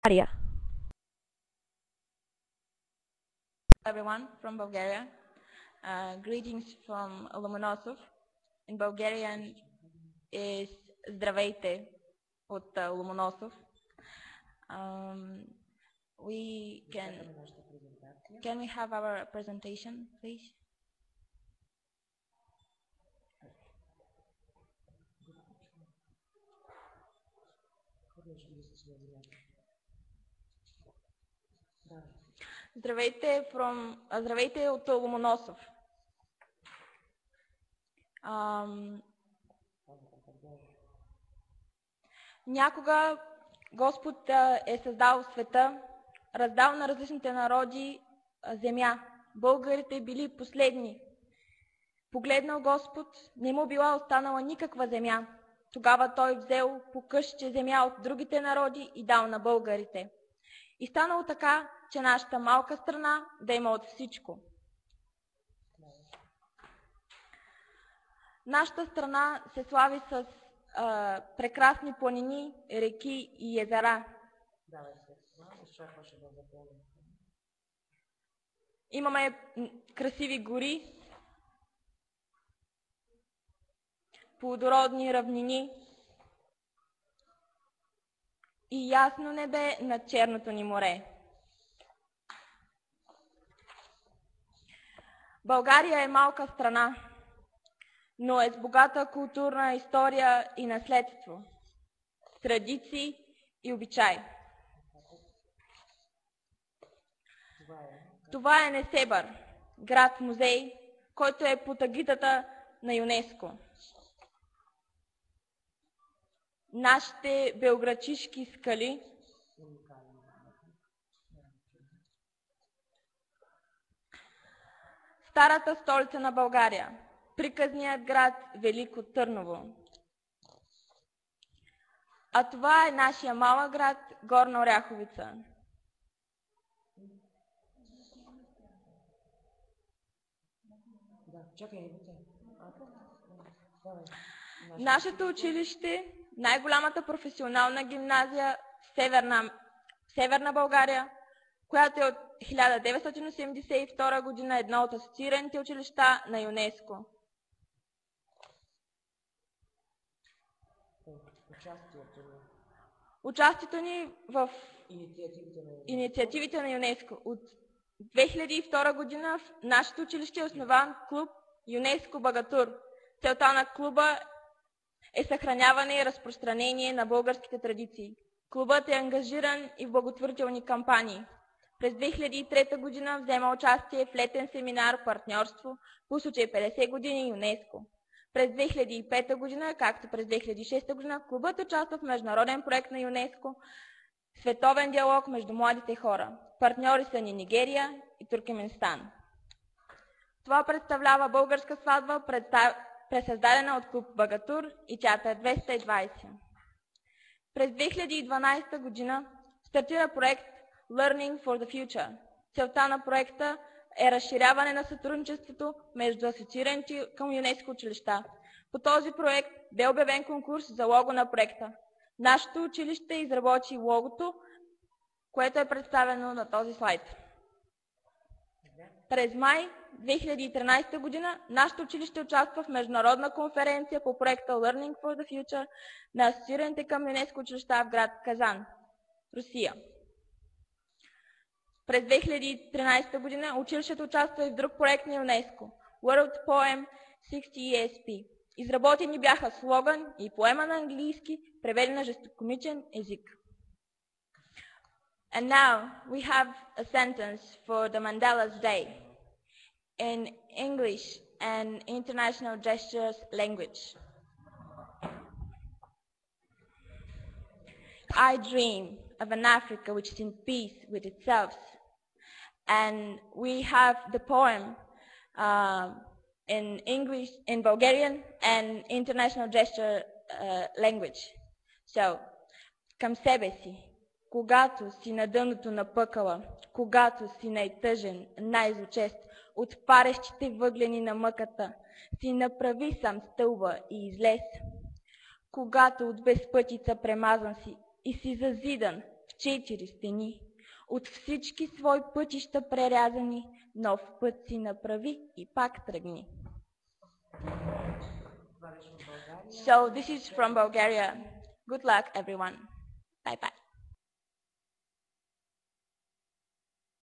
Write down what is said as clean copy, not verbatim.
Bulgaria. Everyone from Bulgaria. Greetings from Lomonosov. In Bulgarian is Здравейте от Lomonosov. Can we have our presentation, please? Здравейте от Ломоносов. Някога Господ е създал света, раздал на различните народи земя. Българите били последни. Погледнал Господ, не му била останала никаква земя. Тогава той взел по къщче земя от другите народи и дал на българите. И станало така, че нашата малка страна да има от всичко. Нашата страна се слави с прекрасни планини, реки и езера. Имаме красиви гори, плодородни равнини и ясно небе над черното ни море. България е малка страна, но е с богата културна история и наследство, традиции и обичаи. Това е Несебър, град-музей, който е под егидата на ЮНЕСКО. Нашите белоградчишки скали старата столица на България, приказният град Велико Търново. А това е нашия малък град Горна Оряховица. Нашето училище, най-голямата професионална гимназия в Северна България, която е от 1982 година едно от асоциираните училища на ЮНЕСКО. Участието ни в инициативите на ЮНЕСКо. От 2002 година в нашето училище е основан клуб ЮНЕСКО Багатур. Целта на клуба е съхраняване и разпространение на българските традиции. Клубът е ангажиран и в благотворителни кампании. През 2003 година взема участие в летен семинар партньорство по случай 50 години ЮНЕСКО. През 2005 година, както през 2006 година, клубът участва в международен проект на ЮНЕСКО Световен диалог между младите хора. Партньори са ни Нигерия и Туркменистан. Това представлява българска сватба, пресъздадена от клуб Багатур и Театър 220. През 2012 година стартира проект Learning for the Future. Целта на проекта е разширяване на сътрудничеството между асоциираните към ЮНЕСКО училища. По този проект бе обявен конкурс за лого на проекта. Нашето училище изработи логото, което е представено на този слайд. През май 2013 година нашето училище участва в международна конференция по проекта Learning for the Future на асоциираните към ЮНЕСКО училища в град Казан, Русия. През 2013 година училището участва и в друг проект на ЮНЕСКО World Poem 60 ESP. Изработени бяха слоган и поема на английски, преведен на жестокомичен език. And now we have a sentence for the Mandela's Day in English and International Gestures language. I dream of an Africa which is in peace with itself. And we have the poem in English, in Bulgarian and International Gesture language. So, към себе си. Когато си на дъното на пъкъла, когато си най-тъжен, най-злочест, от парещите въглени на мъката, си направи сам стълба и излез. Когато от безпътица премазан си и си зазидан в 4 стени. От всички свои пътища прерязани, нов път си направи и пак тръгни. So this is from Bulgaria. Good luck, everyone. Bye bye.